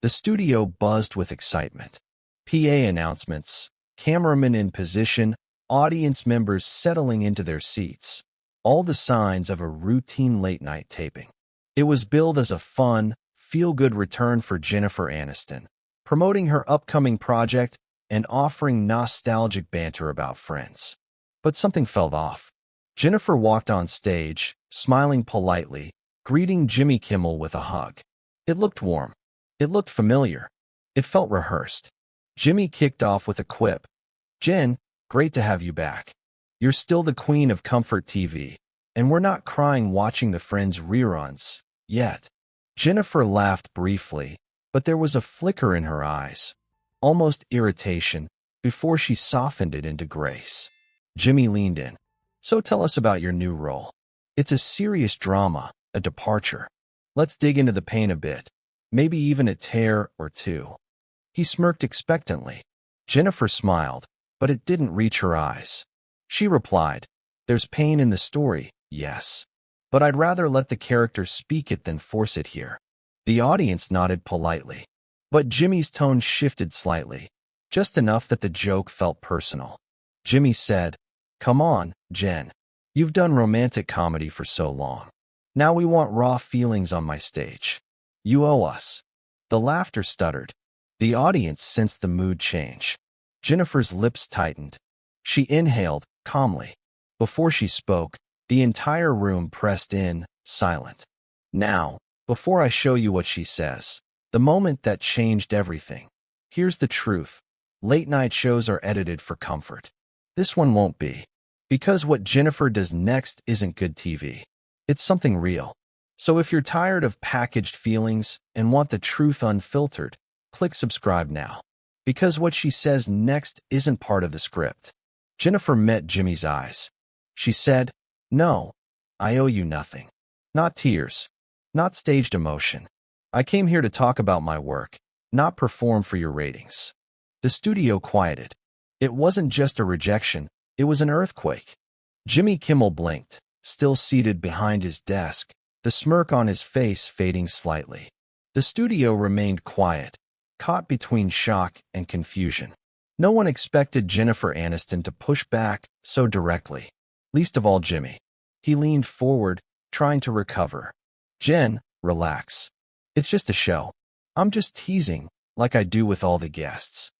The studio buzzed with excitement. PA announcements, cameramen in position, audience members settling into their seats. All the signs of a routine late-night taping. It was billed as a fun, feel-good return for Jennifer Aniston, promoting her upcoming project and offering nostalgic banter about Friends. But something felt off. Jennifer walked on stage, smiling politely, greeting Jimmy Kimmel with a hug. It looked warm. It looked familiar. It felt rehearsed. Jimmy kicked off with a quip. "Jen, great to have you back. You're still the queen of comfort TV, and we're not crying watching the Friends reruns, yet." Jennifer laughed briefly, but there was a flicker in her eyes, almost irritation, before she softened it into grace. Jimmy leaned in. "So tell us about your new role. It's a serious drama, a departure. Let's dig into the pain a bit, maybe even a tear or two." He smirked expectantly. Jennifer smiled, but it didn't reach her eyes. She replied, "There's pain in the story, yes. But I'd rather let the characters speak it than force it here." The audience nodded politely. But Jimmy's tone shifted slightly, just enough that the joke felt personal. Jimmy said, "Come on, Jen. You've done romantic comedy for so long. Now we want raw feelings on my stage. You owe us." The laughter stuttered. The audience sensed the mood change. Jennifer's lips tightened. She inhaled, calmly. Before she spoke, the entire room pressed in, silent. "Now, before I show you what she says, the moment that changed everything. Here's the truth. Late-night shows are edited for comfort. This one won't be. Because what Jennifer does next isn't good TV. It's something real. So if you're tired of packaged feelings and want the truth unfiltered, click subscribe now. Because what she says next isn't part of the script." Jennifer met Jimmy's eyes. She said, "No, I owe you nothing. Not tears. Not staged emotion. I came here to talk about my work, not perform for your ratings." The studio quieted. It wasn't just a rejection, it was an earthquake. Jimmy Kimmel blinked, still seated behind his desk, the smirk on his face fading slightly. The studio remained quiet, caught between shock and confusion. No one expected Jennifer Aniston to push back so directly, least of all Jimmy. He leaned forward, trying to recover. "Jen, relax. It's just a show. I'm just teasing, like I do with all the guests."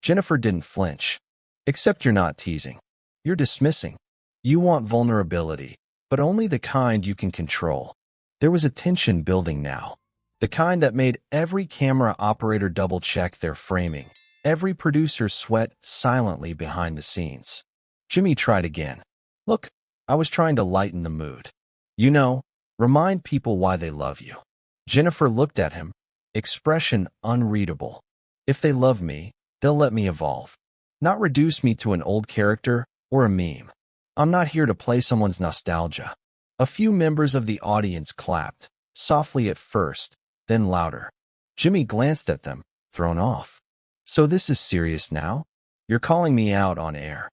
Jennifer didn't flinch. "Except you're not teasing. You're dismissing. You want vulnerability, but only the kind you can control." There was a tension building now. The kind that made every camera operator double-check their framing, every producer sweat silently behind the scenes. Jimmy tried again. "Look, I was trying to lighten the mood. You know, remind people why they love you." Jennifer looked at him, expression unreadable. "If they love me, they'll let me evolve. Not reduce me to an old character or a meme. I'm not here to play someone's nostalgia." A few members of the audience clapped, softly at first, then louder. Jimmy glanced at them, thrown off. "So this is serious now? You're calling me out on air."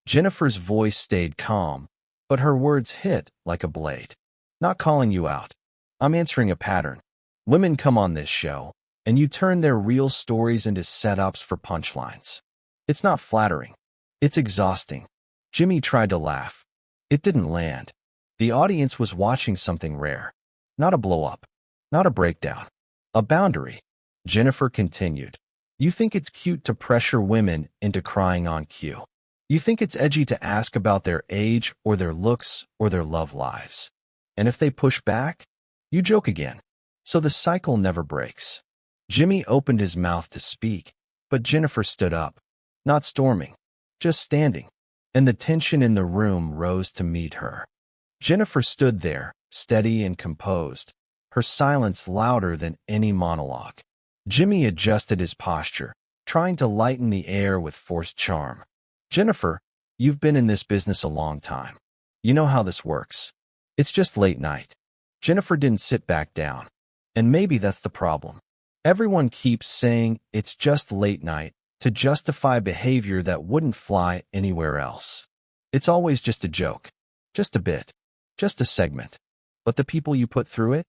Jennifer's voice stayed calm, but her words hit like a blade. "Not calling you out. I'm answering a pattern. Women come on this show, and you turn their real stories into setups for punchlines. It's not flattering. It's exhausting." Jimmy tried to laugh. It didn't land. The audience was watching something rare. Not a blow-up. Not a breakdown. A boundary. Jennifer continued. "You think it's cute to pressure women into crying on cue. You think it's edgy to ask about their age or their looks or their love lives. And if they push back, you joke again. So the cycle never breaks." Jimmy opened his mouth to speak, but Jennifer stood up. Not storming, just standing. And the tension in the room rose to meet her. Jennifer stood there, steady and composed, her silence louder than any monologue. Jimmy adjusted his posture, trying to lighten the air with forced charm. "Jennifer, you've been in this business a long time. You know how this works. It's just late night." Jennifer didn't sit back down. And maybe that's the problem. Everyone keeps saying it's just late night to justify behavior that wouldn't fly anywhere else. It's always just a joke. Just a bit. Just a segment. But the people you put through it?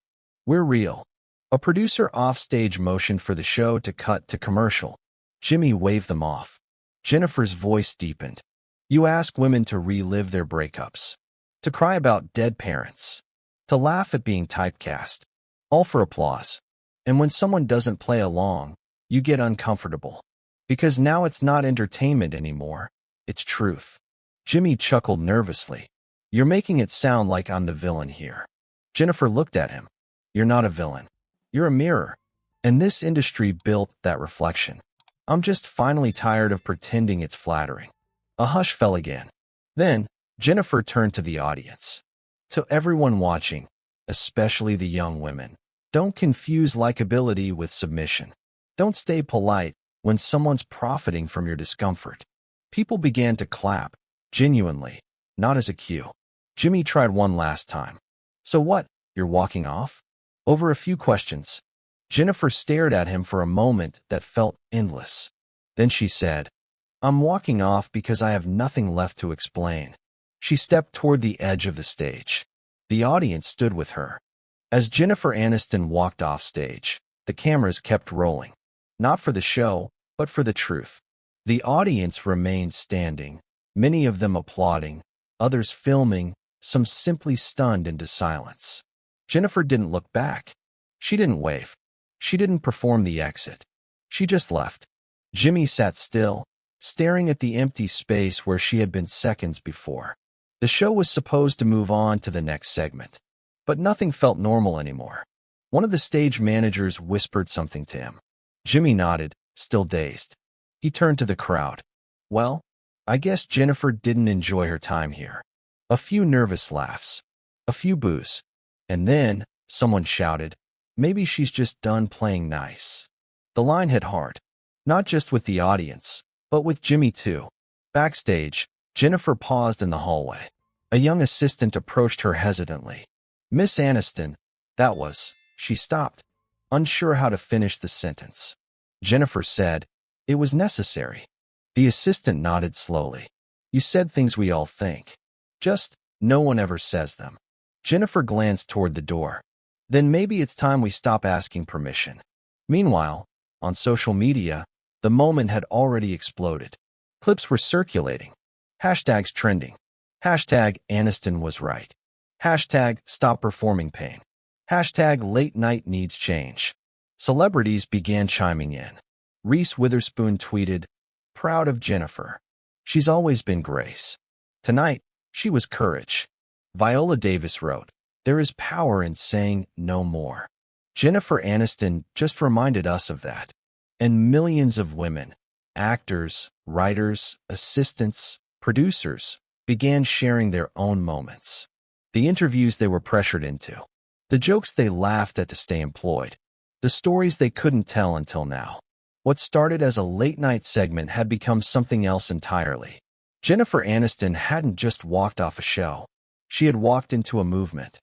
We're real. A producer offstage motioned for the show to cut to commercial. Jimmy waved them off. Jennifer's voice deepened. You ask women to relive their breakups, to cry about dead parents, to laugh at being typecast, all for applause. And when someone doesn't play along, you get uncomfortable. Because now it's not entertainment anymore, it's truth. Jimmy chuckled nervously. You're making it sound like I'm the villain here. Jennifer looked at him. You're not a villain. You're a mirror. And this industry built that reflection. I'm just finally tired of pretending it's flattering. A hush fell again. Then, Jennifer turned to the audience. To everyone watching, especially the young women, don't confuse likability with submission. Don't stay polite when someone's profiting from your discomfort. People began to clap, genuinely, not as a cue. Jimmy tried one last time. So what, you're walking off? Over a few questions, Jennifer stared at him for a moment that felt endless. Then she said, I'm walking off because I have nothing left to explain. She stepped toward the edge of the stage. The audience stood with her. As Jennifer Aniston walked off stage, the cameras kept rolling. Not for the show, but for the truth. The audience remained standing, many of them applauding, others filming, some simply stunned into silence. Jennifer didn't look back. She didn't wave. She didn't perform the exit. She just left. Jimmy sat still, staring at the empty space where she had been seconds before. The show was supposed to move on to the next segment, but nothing felt normal anymore. One of the stage managers whispered something to him. Jimmy nodded, still dazed. He turned to the crowd. Well, I guess Jennifer didn't enjoy her time here. A few nervous laughs. A few boos. And then, someone shouted, maybe she's just done playing nice. The line hit hard. Not just with the audience, but with Jimmy too. Backstage, Jennifer paused in the hallway. A young assistant approached her hesitantly. Miss Aniston, that was, she stopped, unsure how to finish the sentence. Jennifer said, it was necessary. The assistant nodded slowly. You said things we all think. Just, no one ever says them. Jennifer glanced toward the door. Then maybe it's time we stop asking permission. Meanwhile, on social media, the moment had already exploded. Clips were circulating. Hashtags trending. Hashtag Aniston was right. Hashtag stop performing pain. Hashtag late night needs change. Celebrities began chiming in. Reese Witherspoon tweeted, proud of Jennifer. She's always been grace. Tonight, she was courage. Viola Davis wrote, there is power in saying no more. Jennifer Aniston just reminded us of that. And millions of women, actors, writers, assistants, producers, began sharing their own moments. The interviews they were pressured into. The jokes they laughed at to stay employed. The stories they couldn't tell until now. What started as a late-night segment had become something else entirely. Jennifer Aniston hadn't just walked off a show. She had walked into a movement.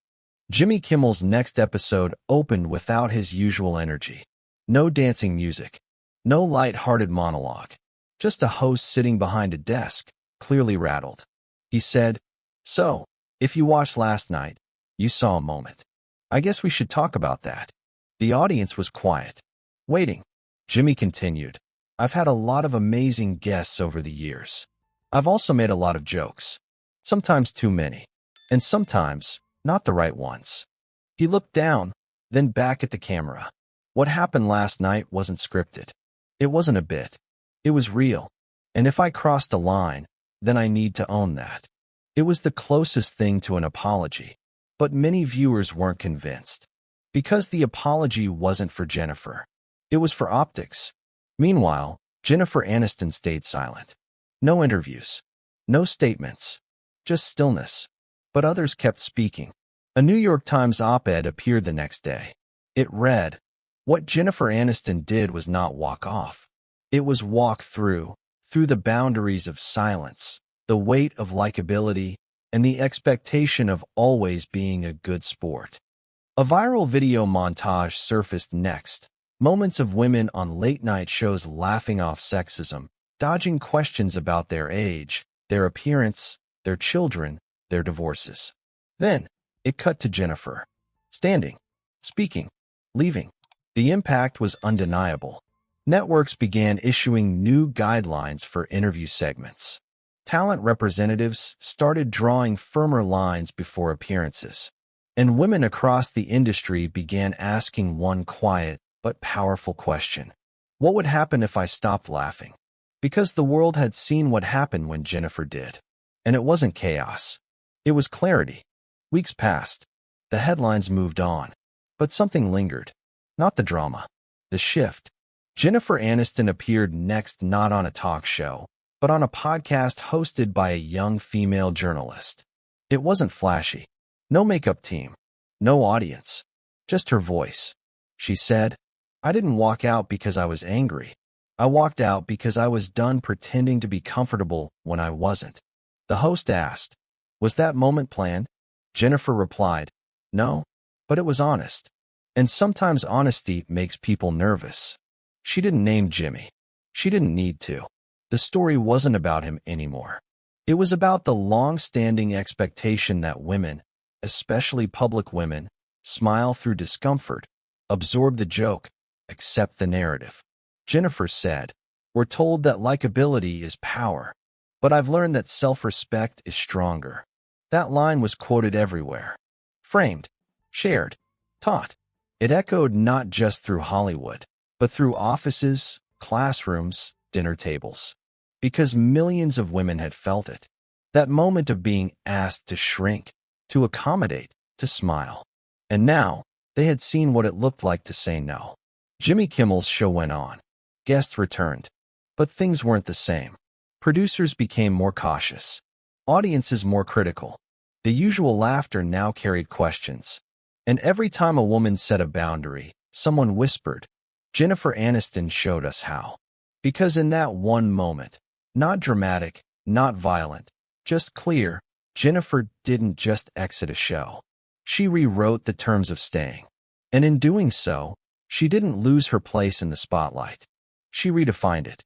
Jimmy Kimmel's next episode opened without his usual energy. No dancing music. No light-hearted monologue. Just a host sitting behind a desk, clearly rattled. He said, so, if you watched last night, you saw a moment. I guess we should talk about that. The audience was quiet, waiting. Jimmy continued, I've had a lot of amazing guests over the years. I've also made a lot of jokes. Sometimes too many. And sometimes, not the right ones. He looked down, then back at the camera. What happened last night wasn't scripted. It wasn't a bit. It was real. And if I crossed a line, then I need to own that. It was the closest thing to an apology. But many viewers weren't convinced. Because the apology wasn't for Jennifer. It was for optics. Meanwhile, Jennifer Aniston stayed silent. No interviews. No statements. Just stillness. But others kept speaking. A New York Times op-ed appeared the next day. It read, what Jennifer Aniston did was not walk off. It was walk through the boundaries of silence, the weight of likability, and the expectation of always being a good sport. A viral video montage surfaced next. Moments of women on late-night shows laughing off sexism, dodging questions about their age, their appearance, their children, their divorces. Then, it cut to Jennifer. Standing, speaking, leaving. The impact was undeniable. Networks began issuing new guidelines for interview segments. Talent representatives started drawing firmer lines before appearances. And women across the industry began asking one quiet but powerful question. What would happen if I stopped laughing? Because the world had seen what happened when Jennifer did. And it wasn't chaos. It was clarity. Weeks passed. The headlines moved on. But something lingered. Not the drama. The shift. Jennifer Aniston appeared next not on a talk show, but on a podcast hosted by a young female journalist. It wasn't flashy. No makeup team. No audience. Just her voice. She said, "I didn't walk out because I was angry. I walked out because I was done pretending to be comfortable when I wasn't." The host asked, "Was that moment planned?" Jennifer replied, "No, but it was honest. And sometimes honesty makes people nervous." She didn't name Jimmy. She didn't need to. The story wasn't about him anymore. It was about the long-standing expectation that women, especially public women, smile through discomfort, absorb the joke, accept the narrative. Jennifer said, "We're told that likability is power, but I've learned that self-respect is stronger." That line was quoted everywhere. Framed, shared, taught. It echoed not just through Hollywood, but through offices, classrooms, dinner tables. Because millions of women had felt it. That moment of being asked to shrink, to accommodate, to smile. And now, they had seen what it looked like to say no. Jimmy Kimmel's show went on. Guests returned. But things weren't the same. Producers became more cautious. Audiences more critical. The usual laughter now carried questions. And every time a woman set a boundary, someone whispered, "Jennifer Aniston showed us how." Because in that one moment, not dramatic, not violent, just clear, Jennifer didn't just exit a show. She rewrote the terms of staying. And in doing so, she didn't lose her place in the spotlight. She redefined it.